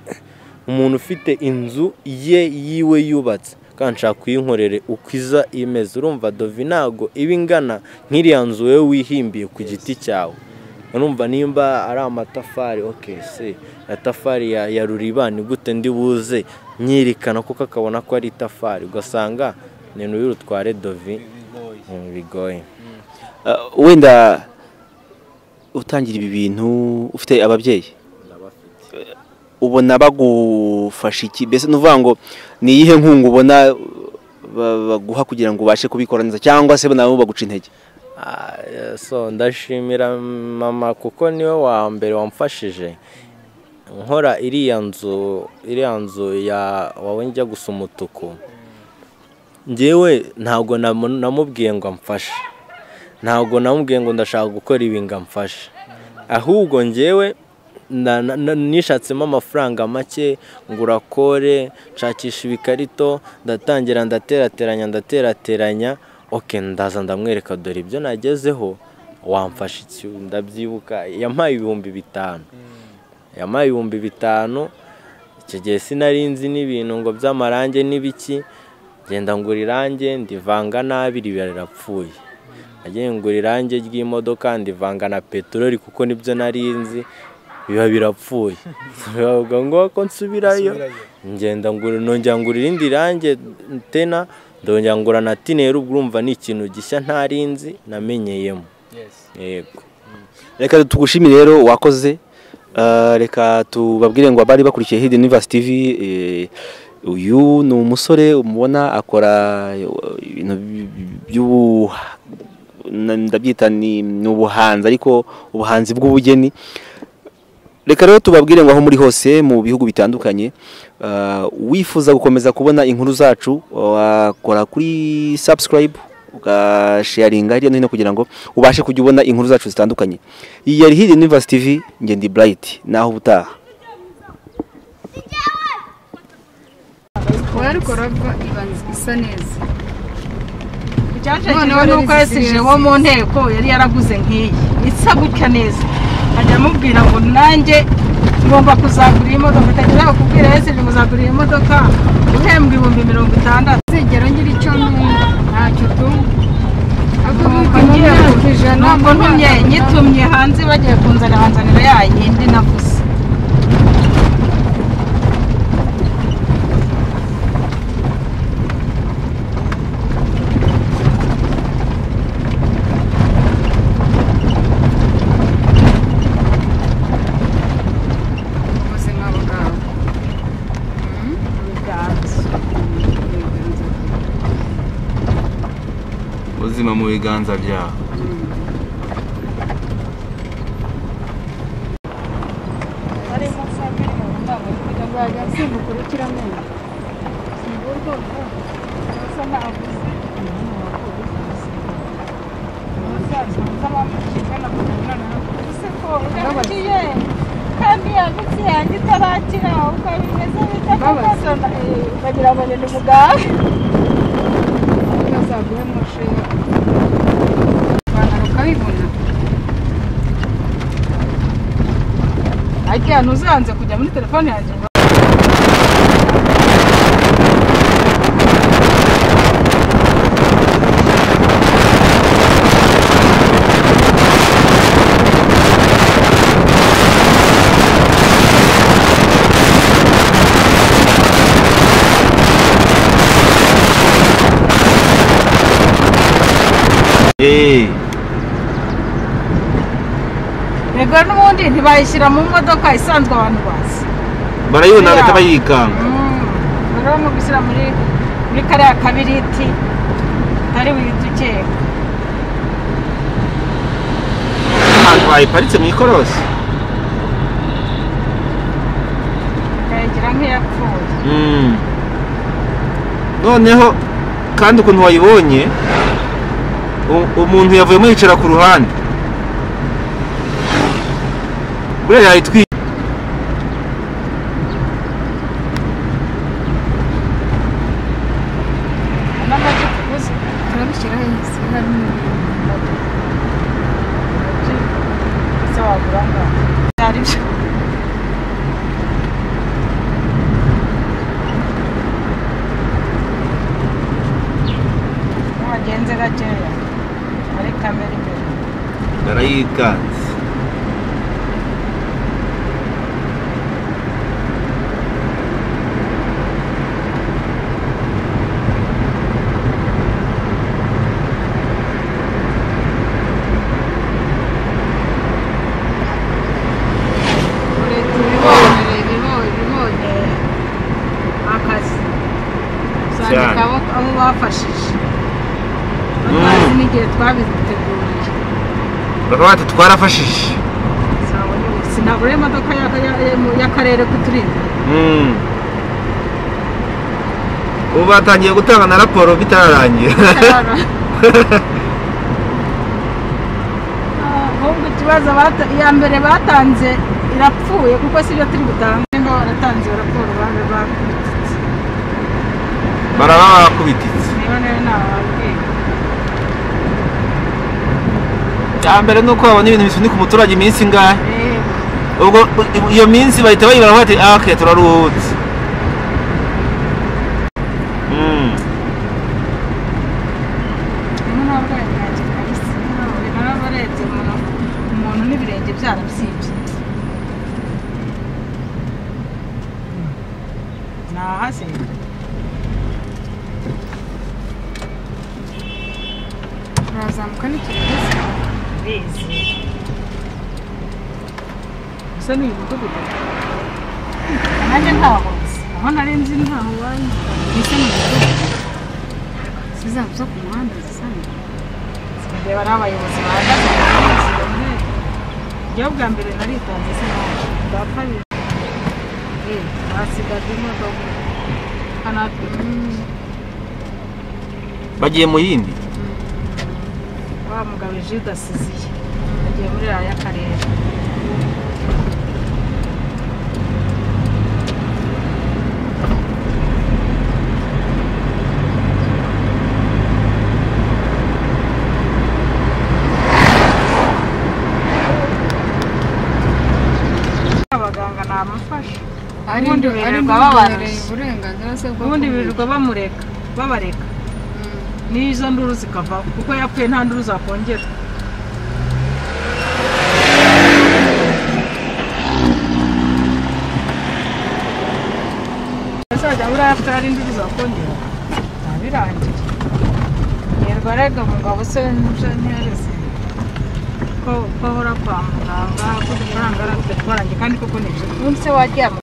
umuntu ufite inzu yiwe yubatse kandi nshaka kuyinkorere uko iza imeze urumva dovi ntago iba ingana nk'iriya nzu wowe wihimbiye ku giti cyawe urumva nimba ari amatafari se atafari ya ruribani gute ndi buze nyirikana kuko akabona ko ari itafari ugasanga ni n'urutware dovi bigoye. Wenda utangira ibi bintu ufite ababyeyi ubona bagufasha iki bese nuvuga ngo ni iyihe nkungu ubona baguha kugira ngo ubashe kubikora neza cyangwa se nabo baguca intege? Ndashimira mama kuko niwe wa mbere wamfashije nkora iriya nzu ya wawe njya gusa umutuku njyewe ntabwo namubwiye ngo amfashe ntabwo namubwiye ngo ndashaka gukora ibi ngo amfashe ahubwo njyewe nishatsemo amafaranga make ngura kore nshakisha ibikarito ndatangira ndaterateranya ndaza ndamwereka dore ibyo nagezeho wamfasha iki ndabyibuka yampaye 5,000 yampaye 5,000 icyo gihe sinari nzi n'ibintu ngo by'amarange n'ibiki genda ngura irange ndivanga nabi rirapfuye nagiye ngura irange ry'imodoka ndivanga na peteroli kuko nibyo nari nzi biba birapfuye bavuga ngo ko nsubirayo ngenda ngura irindi range tena ndongera ngura na tineri urumva ni ikintu gishya ntari nzi namenyeyemo. Yego reka tugushimire rero wakoze reka tubabwire ngo abari bakurikiye Hidden Universe TV uyu ni umusore umubona akora ibintu ndabyita ni ubuhanzi ariko ubuhanzi bw'ubugeni. Reka rero tubabwire ngo aho muri hose mu bihugu bitandukanye wifuza gukomeza kubona inkuru zacu wakora kuri subscribe ugasharinga hirya no hino kugira ngo ubashe kujya ubona inkuru zacu zitandukanye. Iyi yari Hidden Universe TV nge ndi Bright naho ubutaha. Ariko rava isa neza noneho nuko yasije wo mu nteko yari yaraguze nk'iyi isa gutya neza ajya amubwira ngo nanjye ngomba kuzagura iyi modoka utagira kubwira yasije muzagura iyi modoka uhembwa 60,000 zigera ngira icyo ntacyo nubwo ntumye nyitumye hanze bagiye banzanira ya yindi navuze. Ubuzima mu biganza byawe. Harimo family mu ndabo kugira ngo ajya simbukurikirane. Simburgo. Sasa na bamushikana ese ko ugarukiye kandi yagutse yanjye itarakira uko bimeze bitababaza bagira ngo ni muganga bazaguhe mushinga ukabibona ariko ntuzanze kujya muri telefone yanjye Ego n'ubundi ntibayishyira mu modoka isanzwe abantu bazi barayibona bagahita bayikanga rero no gushyira muri kariya kabiriti atari widuke ahantu bayiparitse mu ikorosi bakayigira nk'iyapfuye noneho kandi ukuntu wayibonye umuntu yavuyemo yicara ku ruhande buriya yayitwi wagenze gakeya muri kamera imbere barayikanze aho bafashije amazi n'igihe twabiteguriye bakaba bati twarafashije sinabura imodoka y'akarere kuturinda ubu batangiye gutanga na raporo bitararangira ahubwo ikibazo iya mbere batanze irapfuye kuko sibyo turi butange niba baratanze raporo baraba bakubititse mbere nuko babona ibintu bisunika umuturage iminsi ingahe ubwo iyo minsi bahita bayibara bati okay turaruhutse umuntu n'ibirenge byarabyimbye nahase turazamuka n'ikirere bizi gusa ni umudugudu nanjye ntaho aho nari nzi ntaho wanyu bisa n'umudugudu sizabuza ku muhanda zisana reba ari abayobozi bahagaze njyewe bwa mbere naritanze se bwa kabiri basigaje imodoka bagiye mu yindi wa mugabo Juda Siziye bagiye muri aya karere abaganga namufasha ubundi birirwa babarusha ubundi birirwa babareka n'izo nduru zikava kuko yapfuye nta nduru zakongera azajya buriya yapfuye ari induru zakongera ntabirangiye yerwa rega mugabo se ntiyareze ko ahora kwa muganga ko dufaranga arafite twarangiye kandi koko nibyo ubundi se waryama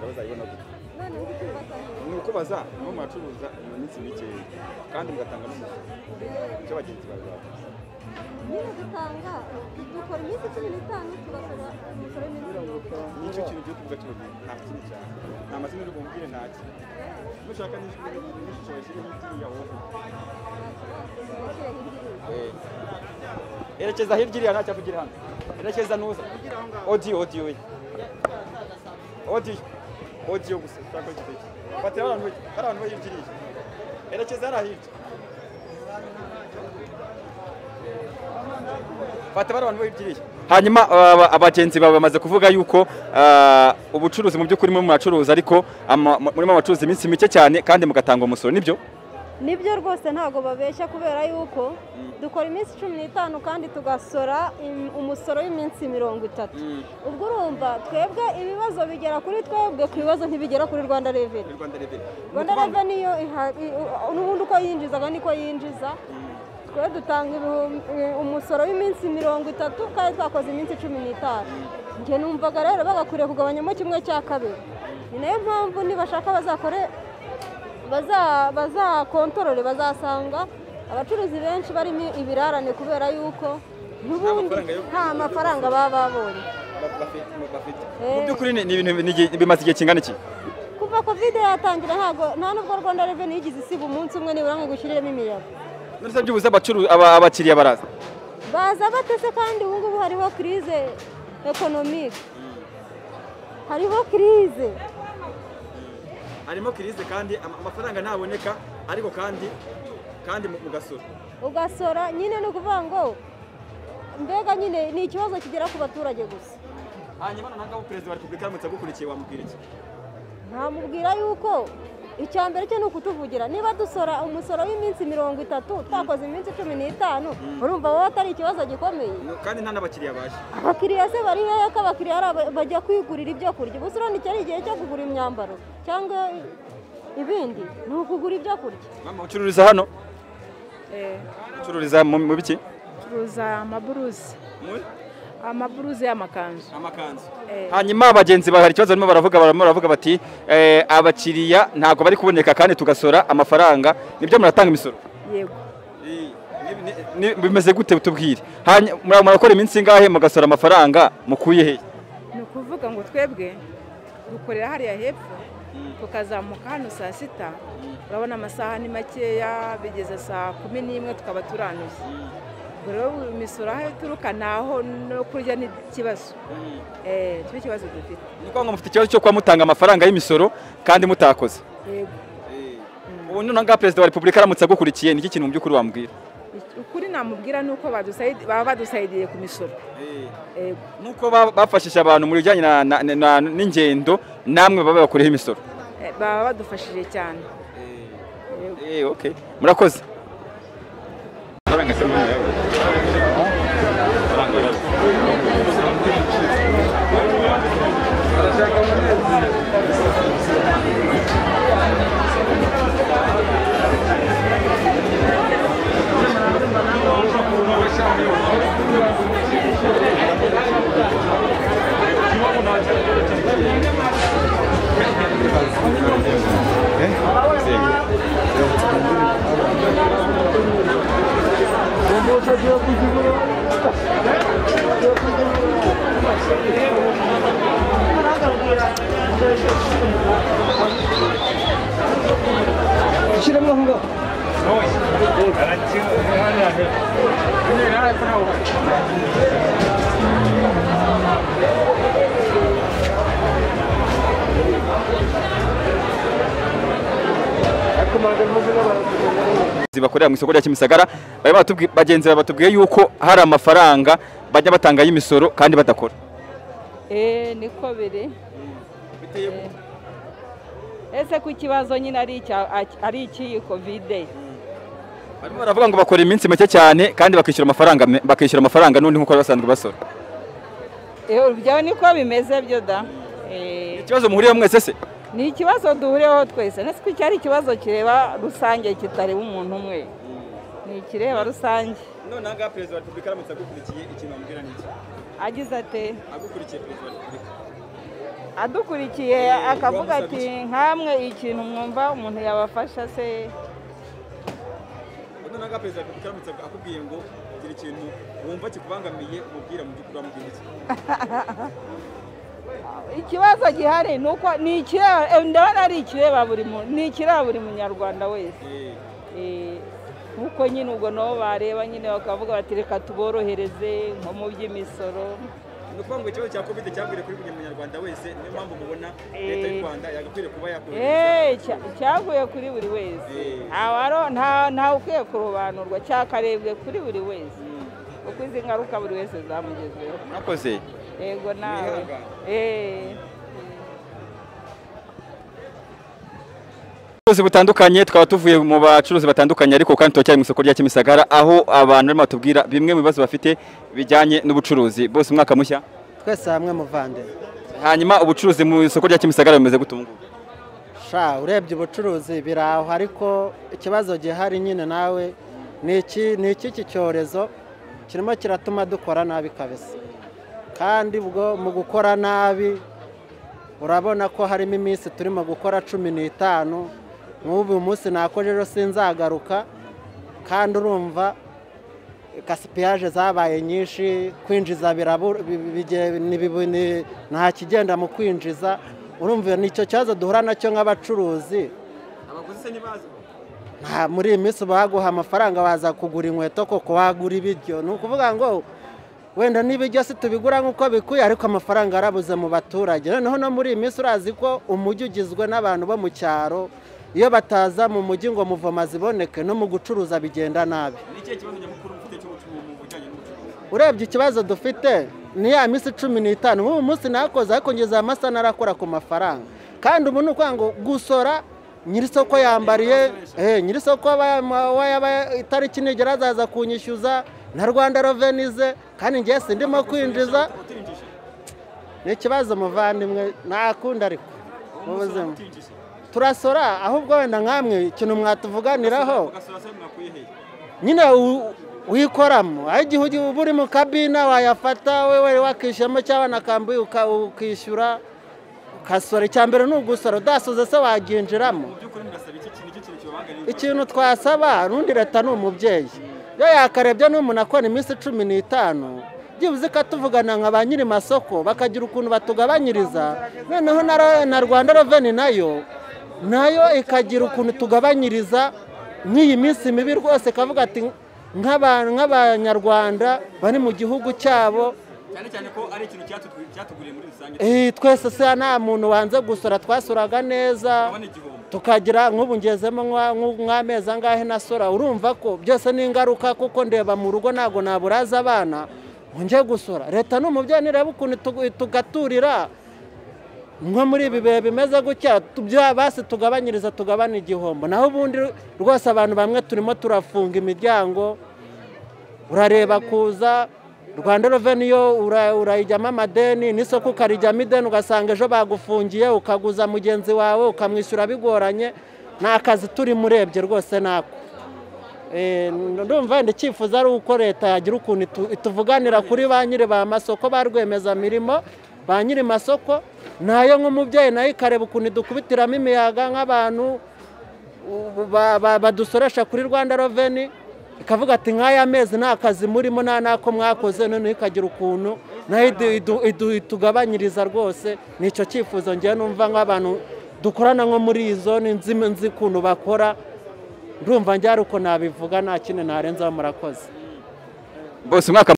bazayibona gute ni uko baza no macuruza iminsi mike kandi mugatanga n'umusoro cyo bagenzi bawe niba dutanga dukora iminsi 15 tugasaba umusoro nicyo kintu cyo kuvuga cyo nta kintu cyane nta mazina yo kumbwire ntaki mushaka n'ishusho y'ikiri ya wowe erekeza hirya iriya ntacyo kugira hano erekeza nuza audio gusa cyangwa iki fata abantu bayirikiriye erekeza hirya fata abantu bayirikiriye hanyuma abagenzi baba bamaze kuvuga yuko ubucuruzi mu by'ukuri mu macuruza ariko muri amacuruzi iminsi mike cyane kandi mugatanga umusoro nibyo rwose ntago babeshya kubera yuko dukora iminsi 15 kandi tugasora umusoro w'iminsi 30 ubwo urumva twebwe ibibazo bigera kuri twebwe ku bibazo ntibigera kuri Rwanda Revenue niyo n'ubundi uko yinjiza kandi ko yinjiza twe dutanga umusoro w'iminsi 30 kandi twakoze iminsi 15 nge numvaga rero bagakuriye kugabanyamo kimwe cya kabiri ni nayo mpamvu nibashaka bazakore bazakontorore bazasanga abacuruzi benshi barimo ibirarane kubera yuko n'ubundi nta mafaranga baba babonye mu by'ukuri ni ibintu bimaze igihe kingana iki kuva covid yatangira nta nubwo Rwanda Revenue yigize isiba umunsi umwe nibura ngo gushyiremo imiyaga none byubuze abakiriya baza batese kandi ubu ngubu hariho crise economique harimo crise kandi amafaranga ntaboneka ariko kandi ugasora nyine no kuvuga ngo mbega nyine ni ikibazo kigera ku baturage gusa hanyuma nanga Perezida wa Repubulika aramutse agukurikiye wamubwira iki ntamubwira yuko icyambere cyo nukutuvugira niba dusora umusoro w'iminsi 30 twakoze iminsi 15 urumva wowe atari ikibazo gikomeye kandi nta n'abakiriya baje abakiriya se bari hehe ko abakiriya bajya kwigurira ibyo kurya ubusoro ni cyari igihe cyo kugura imyambaro cyangwa ibindi ni ukugura ibyo kurya mama ucururiza hano ucururiza mu biki ucuruza amaburuze y'amakanzu hanyuma abagenzi bahari ikibazo barimo baravuga bati abakiriya ntago bari kuboneka kandi tugasora amafaranga nibyo muratanga imisoro yego bimeze gute tubwire murakora iminsi ingahe mugasora amafaranga mukuye he ni ukuvuga ngo twebwe dukorera hariya hepfo tukazamuka hano saa 6 urabona amasaha ni makeya bigeze saa 11 tukaba turanuze rero imisoro aho ituruka naho no kurya ni ikibazo cyo kibazo dufite niko ngo mufite ikibazo cyo kwa mutanga amafaranga y'imisoro kandi mutakoze yego ubu nanga Perezida wa Repubulika aramutse agukurikiye niki kintu mu by'ukuri wambwira ukuri namubwira nuko baba badusayidiye ku misoro nuko bafashije abantu mu bijyanye n'ingendo namwe baba bakoreho imisoro baba badufashije cyane okay murakoze bakorera mu isoko rya Kimisagara bagenzi batubwiye yuko hari amafaranga bajya batanga y'imisoro kandi badakora niko biri ese ku kibazo nyine ari iki covid barimo baravuga ngo bakora iminsi make cyane kandi bakishyura amafaranga n'undi nkuko basanzwe basora byawe niko bimeze byo da ikibazo muhuriye mwese se ni ikibazo duhuriyeho twese ndetse ko cyari ikibazo kireba rusange kitareba umuntu umwe ni ikireba rusange none aha perezida wa repubulika aramutse agukurikiye ikintu bamubwira ni iki agize ate agukurikiye perezida wa repubulika adukurikiye akavuga ati nkamwe ikintu mwumva umuntu yabafasha se none aha perezida wa repubulika aramutse akubwiye ngo gira ikintu wumva kikubangamiye umubwira mu by'ukuri wamubwira iki ikibazo gihari nuko ni ikireba ndabona ari ikireba buri munyarwanda wese nkuko nyine ubwo nabo bareba nyine bakavuga bati reka tuborohereze nko mu by'imisoro ni ukuvuga ngo ikibazo cya covid cyagwiriye kuri buri munyarwanda wese niyo mpamvu mubona leta y'u Rwanda yagakwiriye kuba yakorohereza cyaguye kuri buri wese ntawe ukwiye kurobanurwa cyakarebwe kuri buri wese kuko izi ngaruka buri wese zamugezweho mwakoze yego nawe ubucuruzi butandukanye twaba tuvuye mu bacuruzi batandukanye ariko kandi turacyari mu isoko rya Kimisagara aho abantu barimo batubwira bimwe mu bibazo bafite bijyanye n'ubucuruzi bose umwaka mushya twese hamwe muvande hanyuma ubucuruzi mu isoko rya Kimisagara bimeze gute ubu urebye ubucuruzi biraho ariko ikibazo gihari nyine nawe ni iki cyorezo kirimo kiratuma dukora nabi kabisa kandi ubwo mu gukora nabi urabona ko harimo iminsi turimo gukora 15 nk'ubu munsi nako rero sinzagaruka kandi urumva gaspillage zabaye nyinshi kwinjiza nta kigenda mu kwinjiza urumva nicyo cyazo duhura nacyo nk'abacuruzi abaguzi se nibazo muri iyi minsi baguha amafaranga baza kugura inkweto koko wagura ibiryo ni ukuvuga ngo wenda n'ibiryo si tubigura nk'uko bikwiye ariko amafaranga arabuze mu baturage noneho no muri iyi minsi urazi ko umujyi ugizwe n'abantu bo mu cyaro iyo bataza mu mujyi ngo muvoma ziboneke no mu gucuruza bigenda nabi urebye ikibazo dufite ni ya minsi 15 ubu munsi nakoze ariko ngeze amasa narakora ku mafaranga kandi ubu ni ukuvuga ngo gusora nyirisoko yambariye nyirisoko itariki nigera azaza kunyishyuza na Rwanda Revenue kandi ngiye sindimo kwinjiza ni ikibazo muvandimwe nakunda ariko mu buzima turasora ahubwo wenda nkamwe ikintu mwatuvuganiraho nyine wikoramo aho igihe uri mu kabina wayafata wewe wakishamo cyangwa nakambuye ukishyura ukasora icyambere ni ugusora udasoze se waginjiramo ikintu twasaba rundi leta ni umubyeyi iyo yakarebye n'umuntu akora iminsi 15 byibuze ko tuvugana nka ba nyiri masoko bakagira ukuntu batugabanyiriza noneho na Rwanda Revenue nayo ikagira ukuntu tugabanyiriza nk'iyi minsi mibi rwose kavuga ati nk'abanyarwanda bari mu gihugu cyabo cyane ko ari ikintu cyatuguriye muri rusange twese se nta muntu wanze gusora twasuraga neza tukagira nk'ubu ngezemo nk'amezi angahe nasora urumva ko byose ni ingaruka kuko ndeba mu rugo ntabwo naburaza abana nge gusora leta n'umubyeyi nireba ukuntu tugaturira nko muri ibi bihe bimeze gutya basi tugabanyiriza tugabana igihombo naho ubundi rwose abantu bamwe turimo turafunga imiryango urareba kuza Rwanda Revenue urayijyamo amadeni n'isoko ukarijyamo ideni ugasanga ejo bagufungiye ukaguza mugenzi wawe ukamwishyura bigoranye nta kazi turi murebye rwose nako ndumva icyifuzo ari uko leta yagira ukuntu ituvuganira kuri ba nyiri ba masoko ba rwiyemezamirimo ba nyiri masoko nayo nk'umubyeyi nayo ikareba ukuntu dukubitiramo imiyaga nk'abantu badusoresha kuri Rwanda Revenue ikavuga ati nk'aya mezi nta kazi murimo nta nako mwakoze none ikagira ukuntu nayo itugabanyiriza rwose nicyo cyifuzo ngiye numva nk'abantu dukorana nko muri iyi zone nzi ukuntu bakora ndumva njyari uko nabivuga nta kindi narenzaho murakoze bose umwaka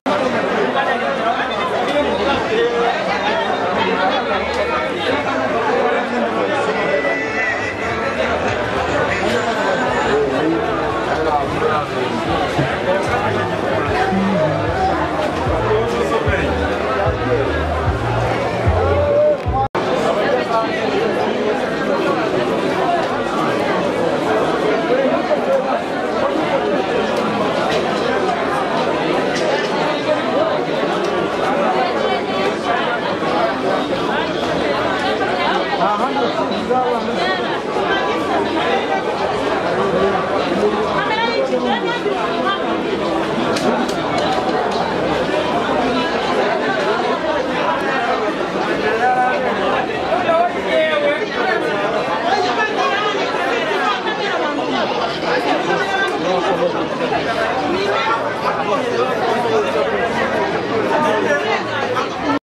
Kamera